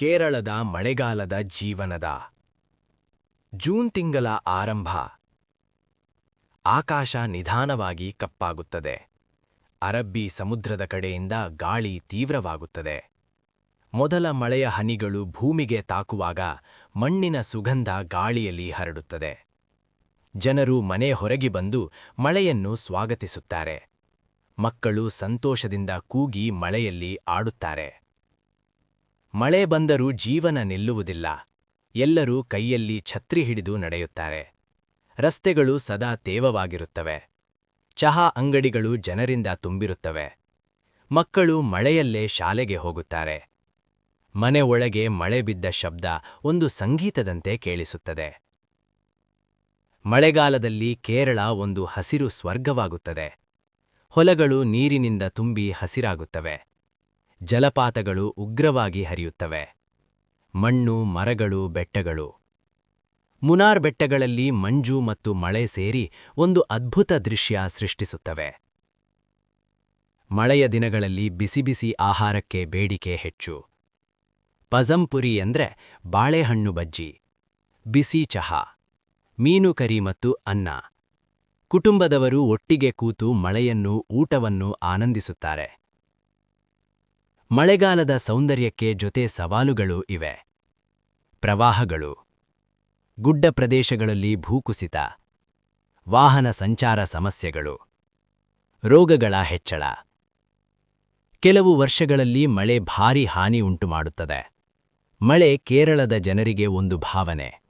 ಕೇರಳದ ಮಳೆಗಾಲದ ಜೀವನದ ಜೂನ್ ತಿಂಗಳ ಆರಂಭ. ಆಕಾಶ ನಿಧಾನವಾಗಿ ಕಪ್ಪಾಗುತ್ತದೆ. ಅರಬ್ಬಿ ಸಮುದ್ರದ ಕಡೆಯಿಂದ ಗಾಳಿ ತೀವ್ರವಾಗುತ್ತದೆ. ಮೊದಲ ಮಳೆಯ ಹನಿಗಳು ಭೂಮಿಗೆ ತಾಕುವಾಗ ಮಣ್ಣಿನ ಸುಗಂಧ ಗಾಳಿಯಲ್ಲಿ ಹರಡುತ್ತದೆ. ಜನರು ಮನೆ ಹೊರಗೆ ಬಂದು ಮಳೆಯನ್ನು ಸ್ವಾಗತಿಸುತ್ತಾರೆ. ಮಕ್ಕಳು ಸಂತೋಷದಿಂದ ಕೂಗಿ ಮಳೆಯಲ್ಲಿ ಆಡುತ್ತಾರೆ. ಮಳೆ ಬಂದರೂ ಜೀವನ ನಿಲ್ಲುವುದಿಲ್ಲ. ಎಲ್ಲರೂ ಕೈಯಲ್ಲಿ ಛತ್ರಿ ಹಿಡಿದು ನಡೆಯುತ್ತಾರೆ. ರಸ್ತೆಗಳು ಸದಾ ತೇವವಾಗಿರುತ್ತವೆ. ಚಹಾ ಅಂಗಡಿಗಳು ಜನರಿಂದ ತುಂಬಿರುತ್ತವೆ. ಮಕ್ಕಳು ಮಳೆಯಲ್ಲೇ ಶಾಲೆಗೆ ಹೋಗುತ್ತಾರೆ. ಮನೆ ಒಳಗೆ ಮಳೆ ಬಿದ್ದ ಶಬ್ದ ಒಂದು ಸಂಗೀತದಂತೆ ಕೇಳಿಸುತ್ತದೆ. ಮಳೆಗಾಲದಲ್ಲಿ ಕೇರಳ ಒಂದು ಹಸಿರು ಸ್ವರ್ಗವಾಗುತ್ತದೆ. ಹೊಲಗಳು ನೀರಿನಿಂದ ತುಂಬಿ ಹಸಿರಾಗುತ್ತವೆ. ಜಲಪಾತಗಳು ಉಗ್ರವಾಗಿ ಹರಿಯುತ್ತವೆ. ಮಣ್ಣು, ಮರಗಳು, ಬೆಟ್ಟಗಳು. ಮುನಾರ್ ಬೆಟ್ಟಗಳಲ್ಲಿ ಮಂಜು ಮತ್ತು ಮಳೆ ಸೇರಿ ಒಂದು ಅದ್ಭುತ ದೃಶ್ಯ ಸೃಷ್ಟಿಸುತ್ತವೆ. ಮಳೆಯ ದಿನಗಳಲ್ಲಿ ಬಿಸಿ ಬಿಸಿ ಆಹಾರಕ್ಕೆ ಬೇಡಿಕೆ ಹೆಚ್ಚು. ಪಜಂಪುರಿ ಎಂದ್ರೆ ಬಾಳೆಹಣ್ಣು ಬಜ್ಜಿ, ಬಿಸಿ ಚಹಾ, ಮೀನು ಕರಿ ಮತ್ತು ಅನ್ನ. ಕುಟುಂಬದವರು ಒಟ್ಟಿಗೆ ಕೂತು ಮಳೆಯನ್ನು, ಊಟವನ್ನು ಆನಂದಿಸುತ್ತಾರೆ. ಮಳೆಗಾಲದ ಸೌಂದರ್ಯಕ್ಕೆ ಜೊತೆ ಸವಾಲುಗಳು ಇವೆ. ಪ್ರವಾಹಗಳು, ಗುಡ್ಡ ಪ್ರದೇಶಗಳಲ್ಲಿ ಭೂಕುಸಿತ, ವಾಹನ ಸಂಚಾರ ಸಮಸ್ಯೆಗಳು, ರೋಗಗಳ ಹೆಚ್ಚಳ. ಕೆಲವು ವರ್ಷಗಳಲ್ಲಿ ಮಳೆ ಭಾರೀ ಹಾನಿ ಉಂಟುಮಾಡುತ್ತದೆ. ಮಳೆ ಕೇರಳದ ಜನರಿಗೆ ಒಂದು ಭಾವನೆ.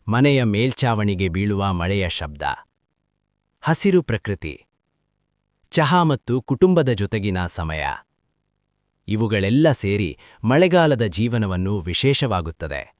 ಮನೆಯ ಮೇಲ್ಛಾವಣಿಗೆ ಬೀಳುವ ಮಳೆಯ ಶಬ್ದ, ಹಸಿರು ಪ್ರಕೃತಿ, ಚಹಾ ಮತ್ತು ಕುಟುಂಬದ ಜೊತೆಗಿನ ಸಮಯ. ಇವುಗಳೆಲ್ಲ ಸೇರಿ ಮಳೆಗಾಲದ ಜೀವನವನ್ನು ವಿಶೇಷವಾಗುತ್ತದೆ.